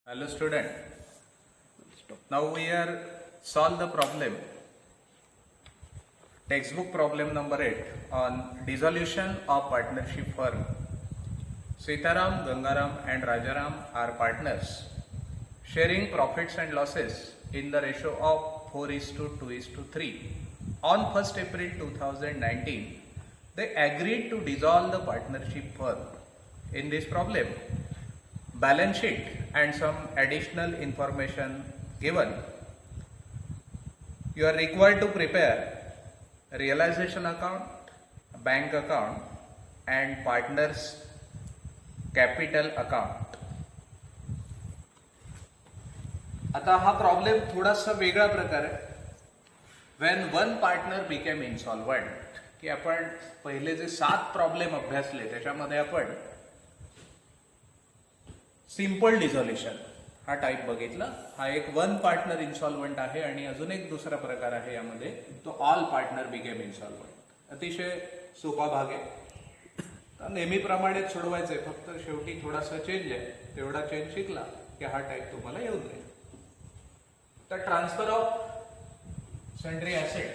Hello student. Now we are solve the problem. Textbook problem number 8 on dissolution of partnership firm. Sitaram, Gangaram and Rajaram are partners sharing profits and losses in the ratio of 4:2:3. On 1st April 2019, they agreed to dissolve the partnership firm. In this problem, balance sheet and some additional information given. You are required to prepare a realization account, a bank account and partners capital account. आता हा problem थोडासा वेगळा प्रकार आहे. When one partner became insolvent, की आपण पहिले जे 7 प्रॉब्लेम अभ्यासले त्याच्यामध्ये आपण सिंपल डिझॉल्युशन हा टाइप बघितला. हा एक वन पार्टनर इन्सॉल्वंट आहे आणि अजून एक दुसरा प्रकार आहे यामध्ये तो ऑल पार्टनर बिकेम इन्सॉल्वंट. अतिशय सोपा भाग आहे. तर नेहमीप्रमाणेच सोडवायचंय, फक्त शेवटी थोडासा चेंज आहे. तेवढा चेंज शिकला की हा टाइप तुम्हाला येऊन जाईल. तर transfer of sundry asset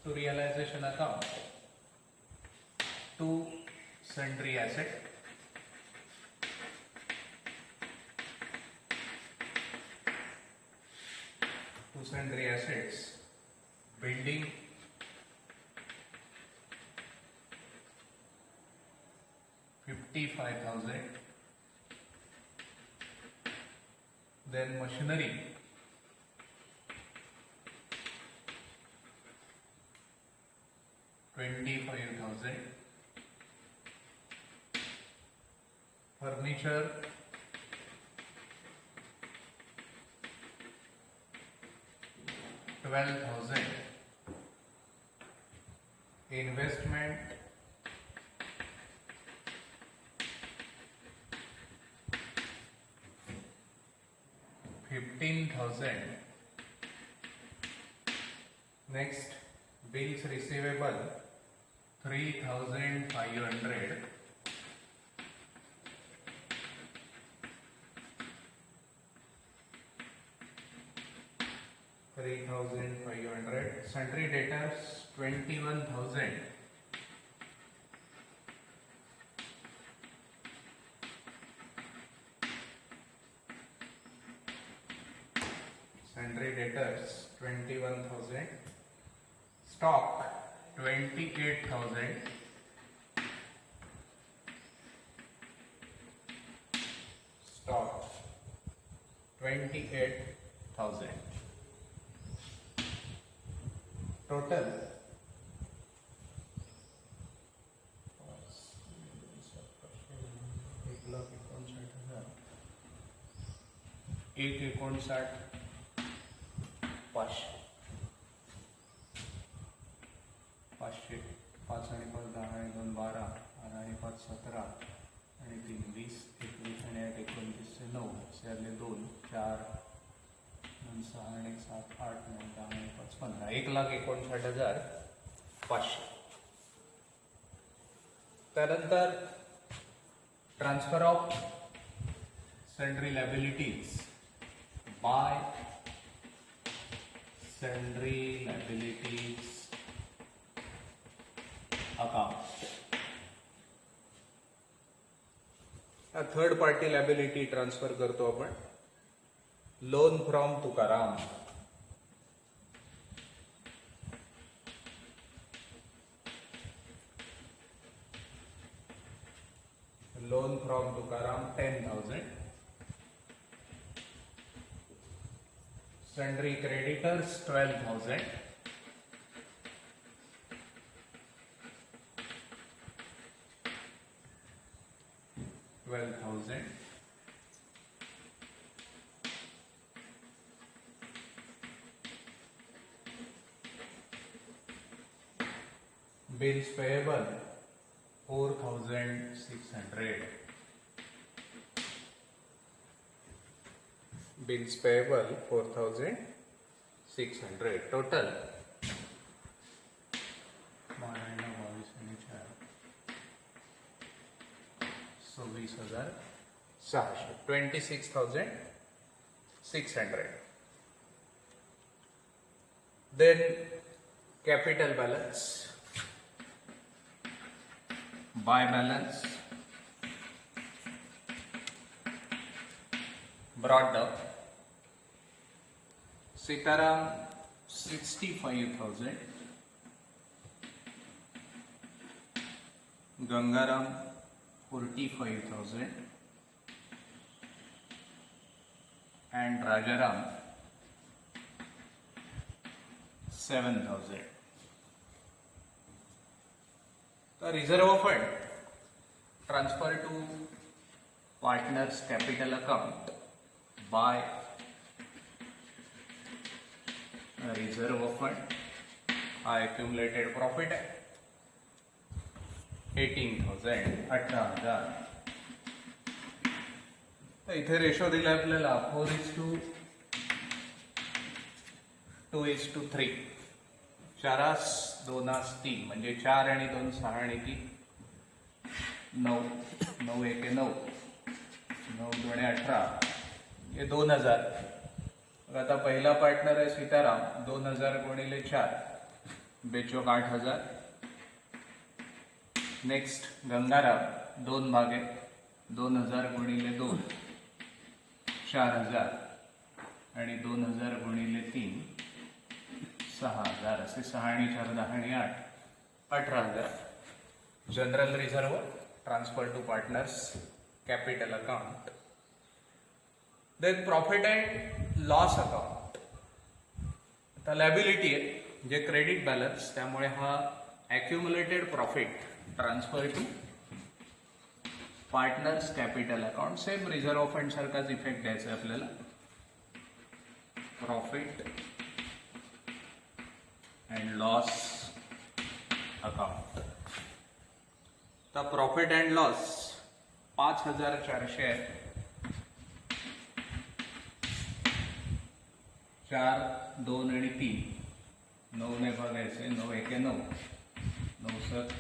to realisation account to sundry asset to sundry assets, building, $55,000, then machinery, $25,000, furniture, $12,000, investment $15,000. Next, bills receivable $3,500. Sundry debtors $21,000. Sundry debtors $21,000. Stock $28,000. Stock $28,000. Total $1,59,500. 500 5 आणि 5 10 आणि 2 12 आणि 5 17 आणि 3 20 21 आणि 8 29 9 4 2 4 6 आणि 7 8 9 10 आणि 5 15 1,59,500. त्यानंतर transfer of sundry liabilities bye sundry liabilities account. Third party liability transfer करतो आपण. Loan from Tukaram, loan from Tukaram $10,000. Sundry creditors $12,000. Bills payable $4,600. Bills payable $4,600. Total 26,600. 600. Then capital balance, buy balance brought down. Sitaram 65,000, Gangaram 45,000 and Rajaram 7,000. The reserve fund transfer to partners capital account by reserve fund. Accumulated profit 18,000, 18,000. तर इथे ratio दिला आपल्याला 4:2:3. 4:2:3 म्हणजे 4 आणि 2 6 आणि 3 9, 9 1 9, 9 2 18 हे 2,000. आता पहिला पार्टनर आहे सीताराम, 2,000 गुणिले 4 बेचोक 8,000. नेक्स्ट गंगाराम 2 भागे 2,000 गुणिले 2 4,000 आणि 2,000 गुणिले 3 6,000. असे 6 आणि 4 10 आणि 8 18,000. General reserve transfer to partners capital account. Then profit and loss account. आता लॅबिलिटी आहे जे क्रेडिट बॅलन्स, त्यामुळे हा accumulated profit transfer to partners capital account. Same reserve fund सारखाच इफेक्ट द्यायचा आहे आपल्याला. Profit and loss account. तर प्रॉफिट अँड लॉस 5,400 आहे. 4 2 आणि 3 9 ने भागायचे. 9 1 9, 9 7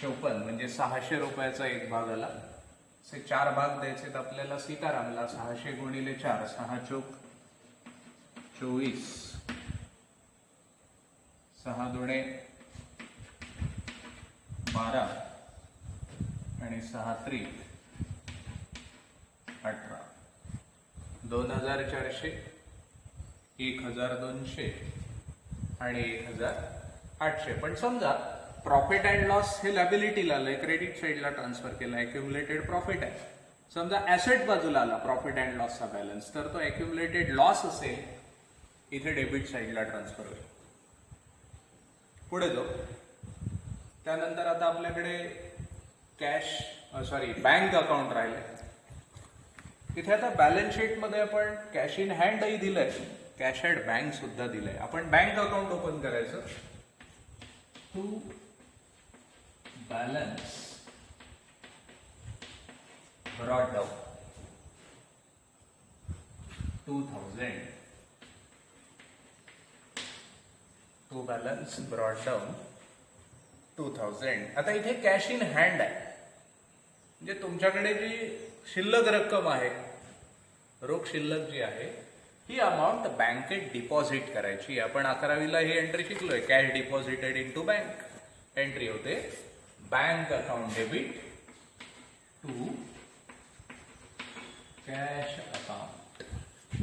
54 म्हणजे 600 रुपयाचा एक भाग आला. असे 4 भाग द्यायचे तर आपल्याला सीतारामला 600 गुणिले 4 6 चोक 24, 6 दुणे 12 आणि 6 त्रिक 18. 2,400, 1,200 आणि 1,800. पण समजा प्रॉफिट अँड लॉस हे लॅबिलिटीला आलंय, क्रेडिट साईडला ट्रान्सफर केला, ॲक्युम्युलेटेड प्रॉफिट आहे. समजा ॲसेट बाजूला आला प्रॉफिट अँड लॉसचा बॅलन्स, तर तो ॲक्युम्युलेटेड लॉस असेल इथे डेबिट साईडला ट्रान्सफर होईल. पुढे जाऊ. त्यानंतर आता आपल्याकडे बँक अकाउंट राहिले. इथे आता बॅलन्स शीट मध्ये आपण कॅश इन हँडही दिलंय, कॅश ॲट बँक सुद्धा दिलंय. आपण बँक अकाउंट ओपन करायचं. To balance brought down 2,000. To balance brought down 2,000. आता इथे कॅश इन हँड आहे, म्हणजे तुमच्याकडे जी शिल्लक रक्कम आहे, रोख शिल्लक जी आहे, ही अमाऊंट बँकेत डिपॉझिट करायची. आपण 11वीला ही एंट्री शिकलोय. Cash deposited into bank. Entry होते bank account debit to cash account.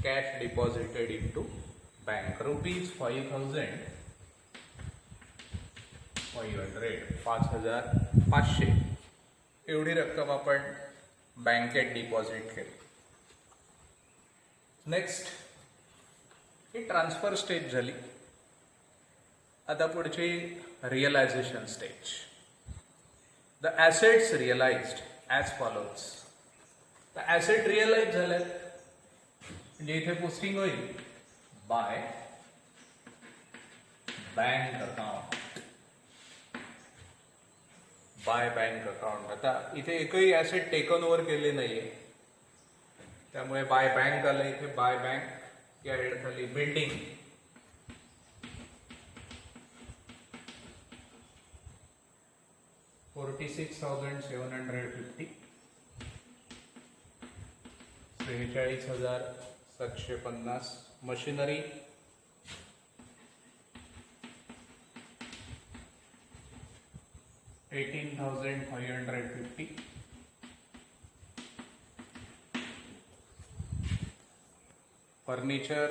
Cash deposited into bank. ₹5,500 5,500 एवढी रक्कम आपण बँकेत डिपॉझिट केली. नेक्स्ट ही ट्रान्सफर स्टेज झाली. आता पुढची realisation stage. The assets realised as follows. The asset realise झालेत म्हणजे इथे पोस्टिंग होईल by bank account. By bank account. आता इथे एकही ॲसेट टेकन ओव्हर केले नाहीये, त्यामुळे बाय बँक आलं. इथे बाय बँक या हेड खाली building 46,750, 43,000 750. Machinery 18,550. Furniture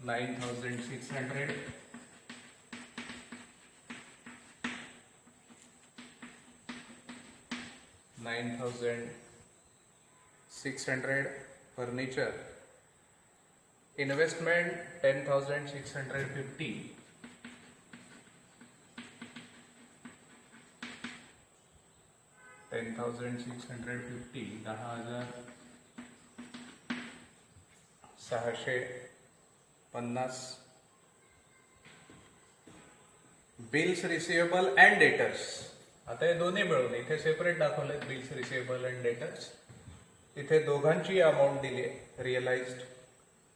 9,600. Furniture. Investment 10,650. $10,650. Bills receivable and debtors. आता हे दोन्ही मिळून इथे सेपरेट दाखवले बिल्स रिसिवेबल अँड डेटर्स. इथे दोघांची अमाऊंट दिली आहे realised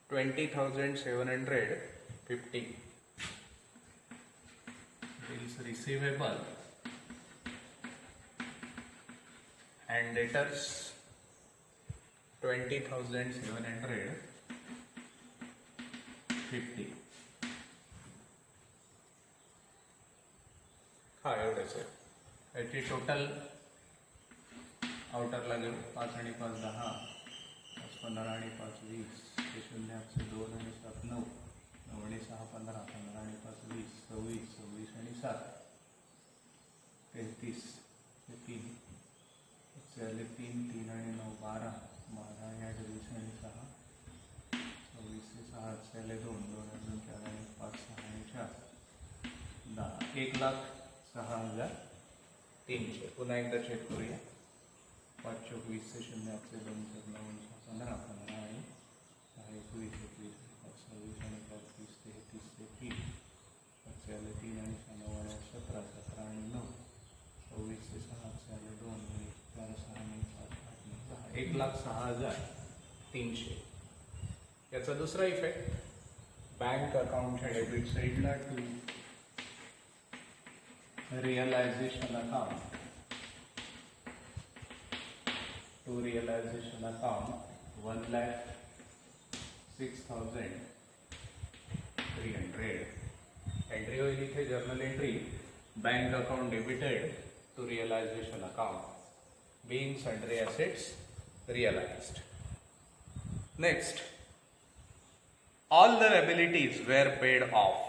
20,750. Bills receivable and debtors 20,750. हा एवढेच आहे. याची टोटल आउटरला घेऊ 5 आणि 5 10, 5 15 आणि 5 20, 0 2 आणि 7 9, 9 आणि 6 15, 15 आणि 5 20, 26, 26 आणि 7 33, 3 3 3 आणि 9 12, 12 आणि 8 20 आणि 6, 26 से 6 2 2 अजून 4 आणि 5 6 आणि 4 10, 1,06,300. पुन्हा एकदा चेक करूया. 5 चौक 20 से 0 8 से 2 7 9 15 15 आणि 6 21 21 26 आणि 30 33 से 3 3 आणि 9 आणि 17 17 आणि 9 26 से 6 2 आणि 4 6 आणि 7 8 9 10 1,06,300. याचा दुसरा इफेक्ट बँक अकाउंटच्या डेबिट साईडला to realisation account. To realisation account 1,06,300. Entry होईल इथे journal entry bank account debited to realisation account being sundry assets realized. Next, all the liabilities were paid off.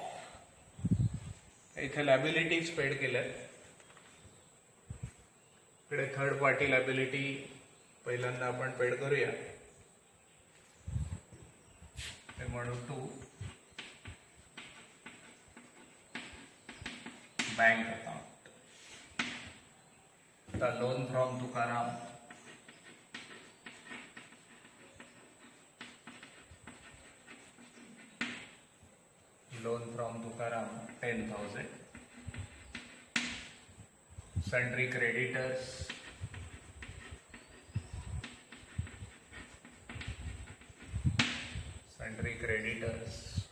इथे liabilities पेड केल्या. इकडे third party liability पहिल्यांदा आपण paid करूया. ते म्हणू to bank account. The loan from Tukaram, loan from Tukaram 10,000. Sundry creditors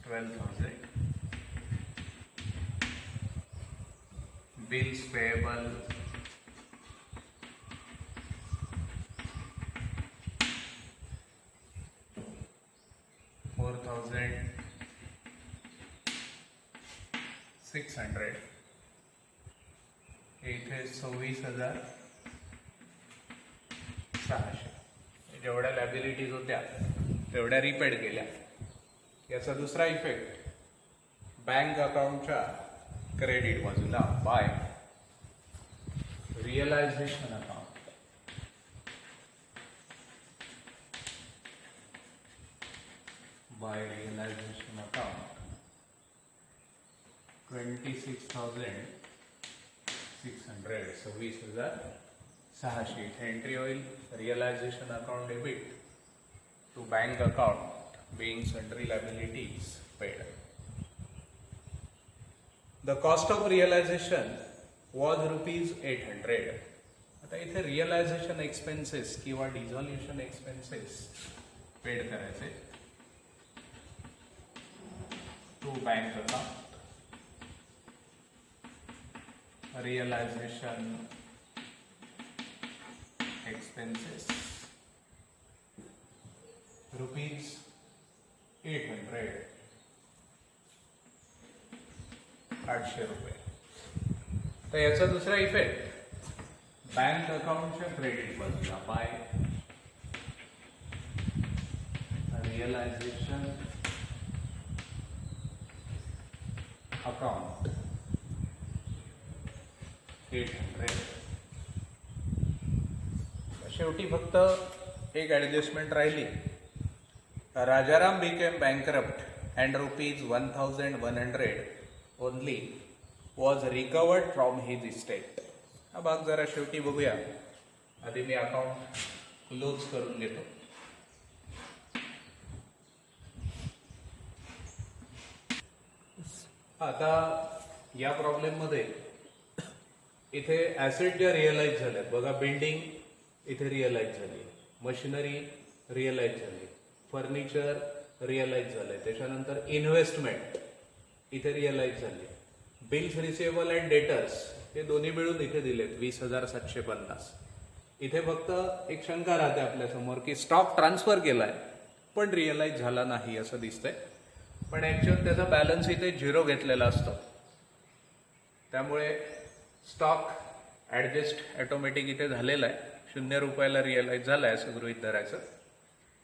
12,000. Bills payable 4,600. इथे 26,600. जेवढ्या लायबिलिटीज होत्या तेवढ्या रिपेड केल्या. याचा दुसरा इफेक्ट बँक अकाउंटच्या क्रेडिट बाजूला by realisation account. By realization account 26,600. 26,600. Entry होईल realization account debit to bank account being sundry liabilities paid. The cost of realization was ₹800. आता इथे रिअलायझेशन एक्सपेन्सेस किंवा डिझॉल्युशन एक्सपेन्सेस पेड करायचे to bank account. Realisation expenses 800 800 रुपये. तर याचा दुसरा effect bank अकाउंटच्या क्रेडिट बाजूला बाय रिअलायझेशन अकाउंट 800. शेवटी फक्त एक ऍडजस्टमेंट राहिली. Rajaram became bankrupt and rupees 1100 only was recovered from his estate. हा भाग जरा शेवटी बघूया. आधी मी अकाउंट क्लोज करून घेतो. आता या प्रॉब्लेम मध्ये इथे ऍसेट ज्या रिअलाइज झाल्यात बघा, बिल्डिंग इथे रिअलाइज झाली, मशिनरी रिअलाइज झाली, फर्निचर रिअलाइज झालंय, त्याच्यानंतर इन्व्हेस्टमेंट इथे रिअलाइज झाली, बिल्स रिसिवेबल अँड डेटर्स हे दोन्ही मिळून इथे दिलेत 20,750. इथे फक्त एक शंका राहते आपल्या समोर की स्टॉक ट्रान्सफर केलाय पण रिअलाइज झाला नाही असं दिसतंय. पण ऍक्च्युअल त्याचा बॅलन्स इथे 0 घेतलेला असतो, त्यामुळे स्टॉक ऍडजस्ट ऑटोमॅटिक इथे झालेला आहे. 0 रुपयाला रिअलाइज झालाय असं गृहीत धरायचं.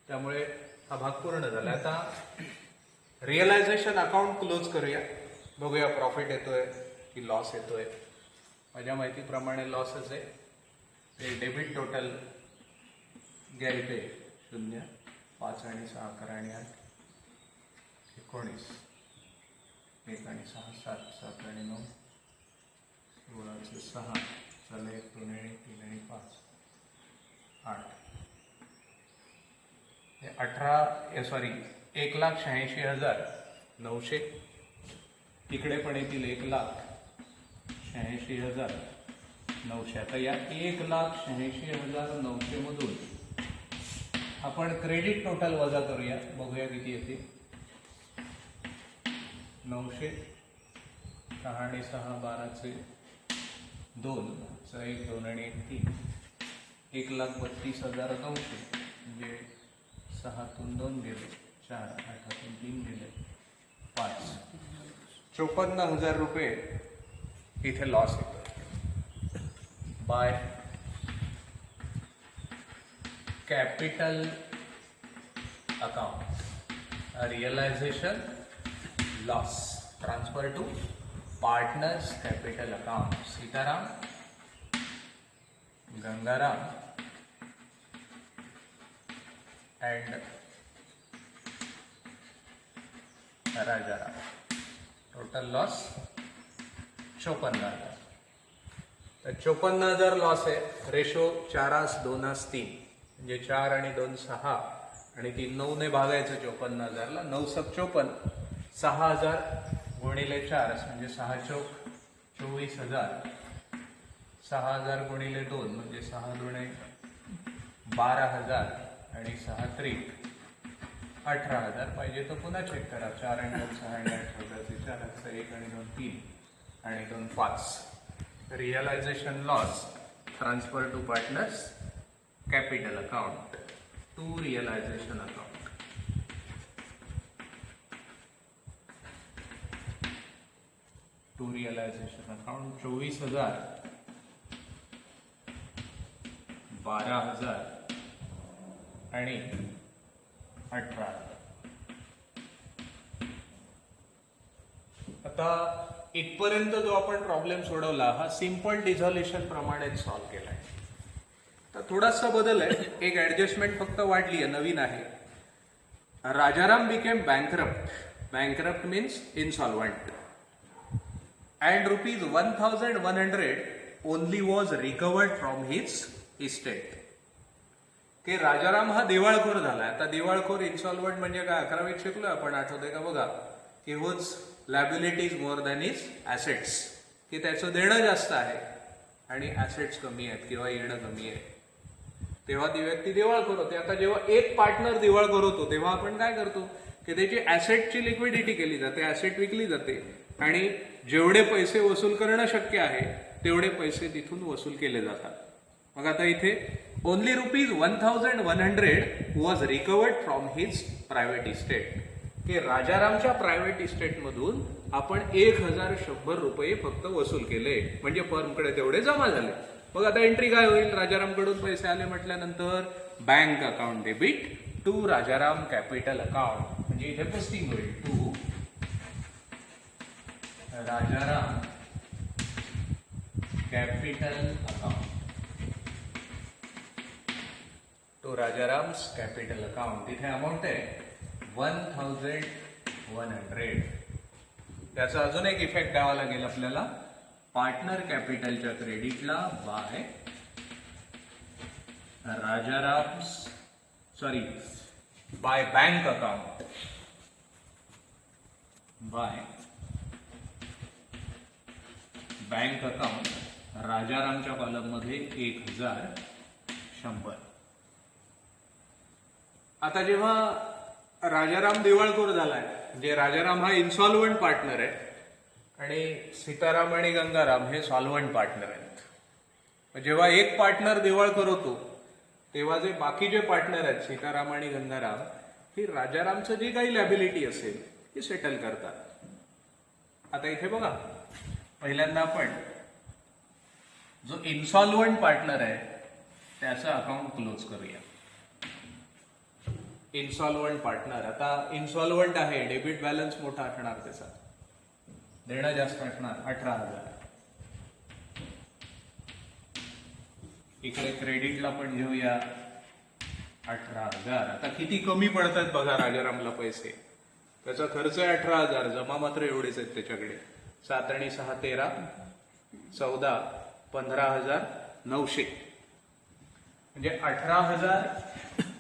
त्यामुळे हा भाग पूर्ण झाला. आता रिअलायझेशन अकाउंट क्लोज करूया, बघूया प्रॉफिट येतोय की लॉस येतोय. माझ्या माहितीप्रमाणे लॉसच आहे. ते डेबिट टोटल घ्या इथे 0, 5 आणि 6, 11 आणि 8, 19, 1 आणि 6, 7, 7 आणि 9, 16चे 6, चला 1, 2 आणि 3 आणि 5, 8. 1,86,900. इकडे पण येतील 1,86,900. आता या 1,86,900 मधून आपण क्रेडिट टोटल वजा करूया, बघूया किती येते. 900, 6 आणि 6, 12चे 2, 1, 2 आणि 1, 3, 1,32,900 म्हणजे 6तून 2 गेले, 4, 8तून 3 गेले, 5, 54,000 रुपये इथे लॉस येतो. By capital account realisation loss transfer to partners capital account. Sitaram, Gangaram and Rajaram. Total loss 54,000. तर 54,000 लॉस आहे. रेशो 4:2:3 म्हणजे 4 आणि 2 6 आणि 3 9 ने भागायचं 54,000ला. 9 × 54, 6,000 गुणिले 4 म्हणजे 6 चौक 24,000. 6,000 गुणिले 2 म्हणजे 6 दुणे 12,000 आणि 6 त्रिक 18,000. पाहिजे तर पुन्हा चेक करा. 4 आणि 2 6 आणि 18,000, 4 1 आणि 2 3 आणि 2 5. Realisation loss transfer to partners capital account to realisation account. To realisation account 24,000, 12,000 आणि 18,000. आता इथपर्यंत जो आपण प्रॉब्लेम सोडवला हा सिंपल डिझॉल्युशन प्रमाणेच सॉल्व्ह केलाय. तर थोडासा बदल आहे, एक ऍडजस्टमेंट फक्त वाढली आहे, नवीन आहे. Rajaram became bankrupt. Bankrupt means insolvent. And ₹1,100 only was recovered from his estate. की राजाराम हा दिवाळखोर झाला. आता दिवाळखोर इन्सॉल्वंट म्हणजे काय, 11वीत शिकलोय आपण, आठवतंय का बघा. की whose liabilities more than his assets. की त्याचं देणं जास्त आहे आणि ऍसेट्स कमी आहेत किंवा येणं कमी आहे. तेव्हा ती व्यक्ती दिवाळखोर होते. आता जेव्हा एक पार्टनर दिवाळखोर होतो तेव्हा आपण काय करतो की त्याची ऍसेटची लिक्विडिटी केली जाते, ऍसेट विकली जाते आणि जेवढे पैसे वसूल करणं शक्य आहे तेवढे पैसे तिथून वसूल केले जातात. मग आता इथे only ₹1,100 was recovered from his private estate. की राजारामच्या प्रायव्हेट इस्टेटमधून आपण 1100 रुपये फक्त वसूल केले, म्हणजे फर्मकडे तेवढे जमा झाले. मग आता एंट्री काय होईल? राजारामकडून पैसे आले म्हटल्यानंतर bank account debit to Rajaram capital account, म्हणजे इथे पोस्टिंग होईल to Rajaram capital account, to Rajaram's capital account. इथे अमाऊंट आहे 1100. त्याचा अजून एक इफेक्ट द्यावा लागेल आपल्याला, पार्टनर कॅपिटलच्या क्रेडिटला by Rajaram's by bank account, by bank account राजारामच्या कॉलम मध्ये 1100. आता जेव्हा राजाराम दिवाळखोर झालाय, म्हणजे राजाराम हा इन्सॉल्वंट पार्टनर आहे आणि सीताराम आणि गंगाराम हे सॉल्वंट पार्टनर आहेत. जेव्हा एक पार्टनर दिवाळखोर होतो तेव्हा जे बाकी जे पार्टनर आहेत सीताराम आणि गंगाराम, ही राजारामचं जी काही लॅबिलिटी असेल ती सेटल करतात. आता इथे बघा, पहिल्यांदा आपण जो इन्सॉल्वंट पार्टनर आहे त्याचं अकाउंट क्लोज करूया. इन्सॉल्वंट पार्टनर, आता इन्सॉल्वंट आहे, डेबिट बॅलन्स मोठा असणार, त्याचा देणं जास्त असणार 18,000. इकडे क्रेडिटला पण घेऊया 18,000. आता किती कमी पडतात बघा राजारामला पैसे. त्याचा खर्च आहे 18,000, जमा मात्र एवढेच आहेत त्याच्याकडे. 7 आणि 6 13, 14, 15,900, म्हणजे 18,000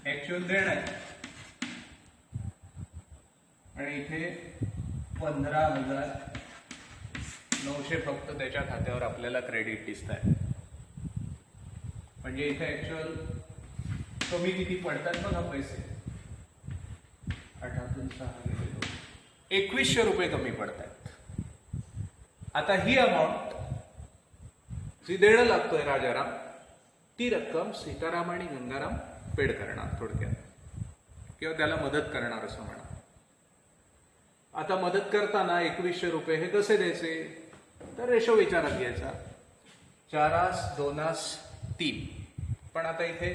ऍक्च्युअल देणं आहे आणि इथे 15,900 फक्त त्याच्या खात्यावर आपल्याला क्रेडिट दिसत आहे. म्हणजे इथे ऍक्च्युअल कमी किती पडतात बघा पैसे, 8 6 2100 रुपये कमी पडतात. आता ही अमाऊंट जी देणं लागतोय राजाराम, ती रक्कम सीताराम आणि गंगाराम पेड करणार थोडक्यात, किंवा त्याला मदत करणार असं म्हणा. आता मदत करताना 2100 रुपये हे कसे द्यायचे, तर रेशो विचारात घ्यायचा, 4:2:3. पण आता इथे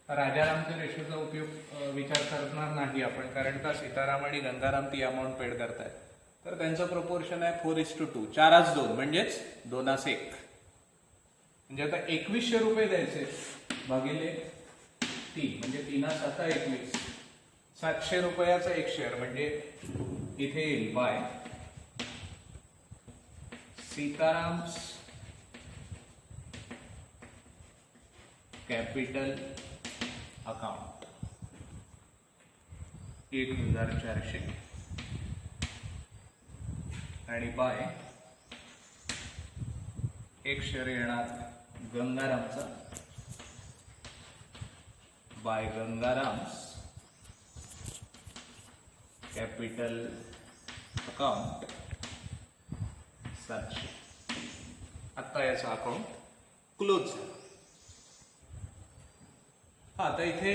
राजारामच्या रेशोचा उपयोग विचार करणार नाही आपण, कारण का सीताराम आणि गंगाराम ती अमाऊंट पेड करतायत. तर त्यांचं प्रपोर्शन आहे 4:2, 4:2 म्हणजेच 2:1. म्हणजे आता 2100 रुपये द्यायचे भागिले 3, म्हणजे 3:7 21. 700 रुपयाचा एक शेअर, म्हणजे इथे येईल बाय सीताराम्स कॅपिटल अकाउंट 1400, आणि बाय एक शेअर येणार गंगारामचा, बाय गंगाराम्स कॅपिटल अकाउंट 700. आता याचा अकाउंट क्लोज झाला. आता इथे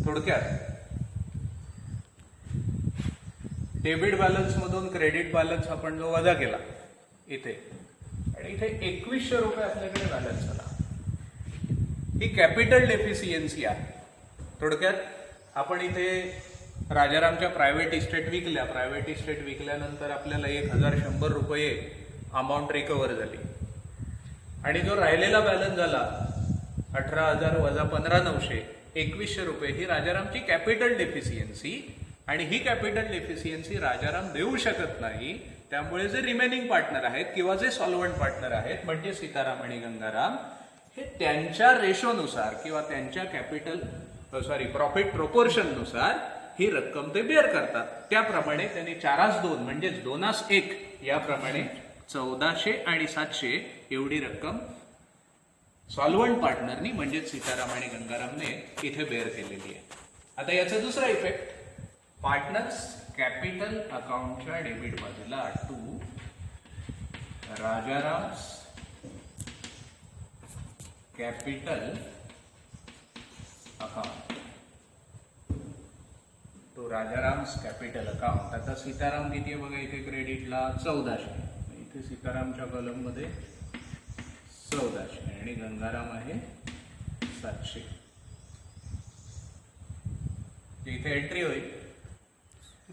थोडक्यात डेबिट बॅलन्स मधून क्रेडिट बॅलन्स आपण जो वजा केला इथे, आणि इथे 2100 रुपये आपल्याकडे बॅलन्स आला. ही कॅपिटल डेफिशियन्सी आहे. थोडक्यात आपण इथे राजारामच्या प्रायव्हेट इस्टेट विकल्या, प्रायव्हेट इस्टेट विकल्यानंतर आपल्याला 1100 रुपये अमाऊंट रिकव्हर झाली, आणि जो राहिलेला बॅलन्स झाला 18,000 वजा 15,900, 2100 रुपये, ही राजारामची कॅपिटल डेफिशियन्सी. आणि ही कॅपिटल डेफिशियन्सी राजाराम देऊ शकत नाही. त्यामुळे जे रिमेनिंग पार्टनर आहेत किंवा जे सॉल्वंट पार्टनर आहेत म्हणजे सीताराम आणि गंगाराम, हे त्यांच्या रेशोनुसार किंवा त्यांच्या प्रॉफिट प्रोपोर्शन नुसार ही रक्कम ते बेअर करतात. त्याप्रमाणे त्यांनी 4:2 म्हणजेच 2:1 याप्रमाणे 1400 आणि 700 एवढी रक्कम सॉल्वंट पार्टनरनी म्हणजेच सीताराम आणि गंगारामने इथे बेअर केलेली आहे. आता याचा दुसरा इफेक्ट, पार्टनर्स कॅपिटल अकाउंटच्या डेबिट बाजूला to Rajaram's capital account to Rajaram's capital account. आता सीताराम किती आहे बघा इथे क्रेडिटला 1400. इथे सीतारामच्या कॉलममध्ये 1400 आणि गंगाराम आहे 700. इथे एंट्री होईल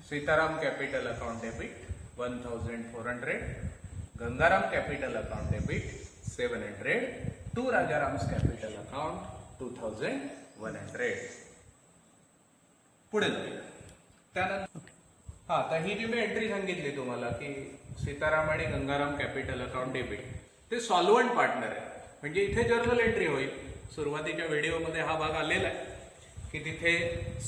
Sitaram capital account debit 1400, Gangaram capital account debit 700 to Rajaram's capital account 2100. पुढे जाऊया. त्यानंतर आता ही जी मी एंट्री सांगितली तुम्हाला की सीताराम आणि गंगाराम कॅपिटल अकाउंट डेबिट ते सॉल्व्हंट पार्टनर आहे. म्हणजे इथे जर्नल एंट्री होईल. सुरुवातीच्या व्हिडिओमध्ये हा भाग आलेला आहे की तिथे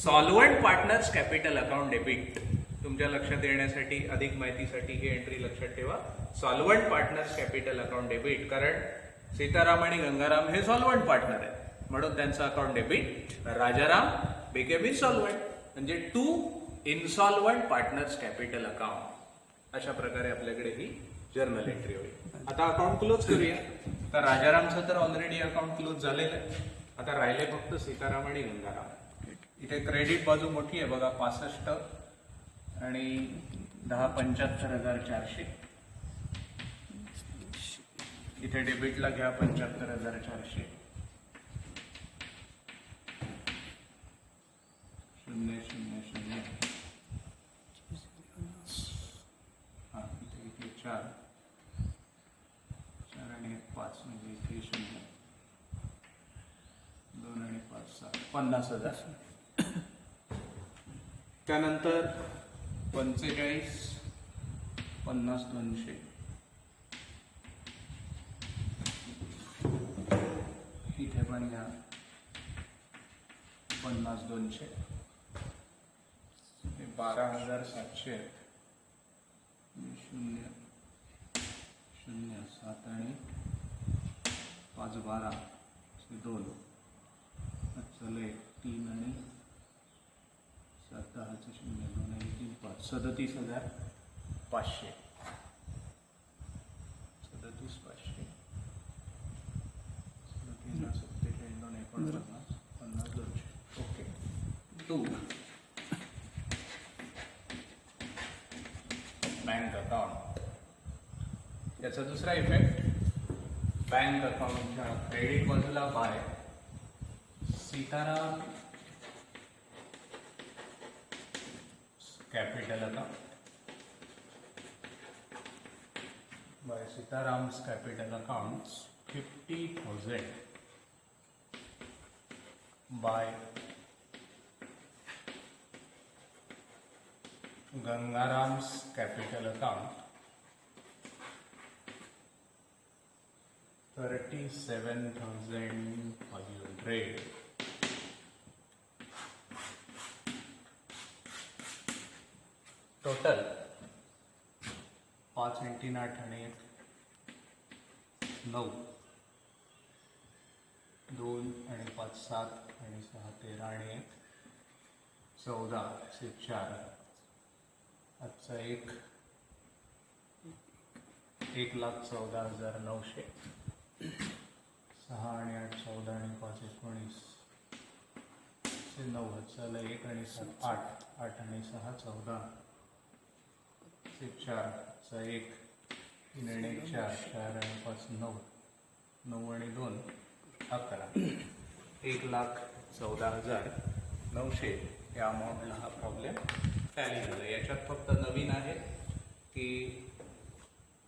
solvent partners capital account debit तुमच्या लक्षात येण्यासाठी अधिक माहितीसाठी ही एंट्री लक्षात ठेवा. Solvent partners capital account debit, कारण सीताराम आणि गंगाराम हे सॉल्व्हंट पार्टनर आहेत म्हणून त्यांचं अकाउंट डेबिट. राजाराम बिकेम इनसॉल्व्हंट म्हणजे टू इनसॉल्व्हंट पार्टनर्स कॅपिटल अकाउंट. अशा प्रकारे आपल्याकडे ही जर्नल एंट्री होईल. आता अकाउंट क्लोज करूया. तर राजारामचं तर ऑलरेडी अकाउंट क्लोज झालेलं आहे. आता राहिले फक्त सीताराम आणि गंगाराम. इथे क्रेडिट बाजू मोठी आहे बघा 65 आणि 10,75,400. इथे डेबिटला घ्या 75,400. 0,0,0. हा इथे 4 आणि 5 म्हणजे इथे 0. 2 आणि 5 7 50,000. त्यानंतर 45 50 200. इथे पण घ्या 50 200. 12,700. 0 0 7 आणि 5 12 2. चले 3 आणि 7 10 0 2 आणि 3 5 37,500. 37,500. 3 47 2 49 50 200. ओके. 2 bank account. याचा दुसरा इफेक्ट बँक अकाउंटच्या क्रेडिट बाजूला by Sitaram capital account by Sitaram's capital accounts 50,000 by Gangaram's capital account 37,500. Total 5 18 8 आणि 9 2 आणि 5 7 आणि 6 13 आणि 14 से 4. आजचा 1,14,900. 6 आणि 8 14 आणि 5 19 से 9. आजचा 1 आणि 7 8 8 आणि 6 14 से 4. चा 1 3 आणि 1 4 4 आणि 5 9 9 आणि 2 11. 1,14,900 या अमाऊंटला हा प्रॉब्लेम टॅली झाला. याच्यात फक्त नवीन आहे की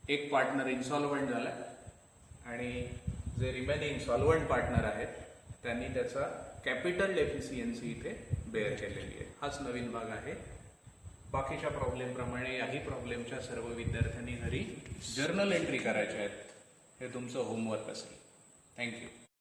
एक पार्टनर इन्सॉल्व्हंट झाला आणि जे रिमेनिंग सॉल्व्हंट पार्टनर आहेत त्यांनी त्याचा कॅपिटल डेफिशियन्सी इथे बेअर केलेली आहे. हाच नवीन भाग आहे. बाकीच्या प्रॉब्लेमप्रमाणे याही प्रॉब्लेमच्या सर्व विद्यार्थ्यांनी घरी जर्नल एंट्री करायच्या आहेत. हे तुमचं होमवर्क असेल. थँक्यू.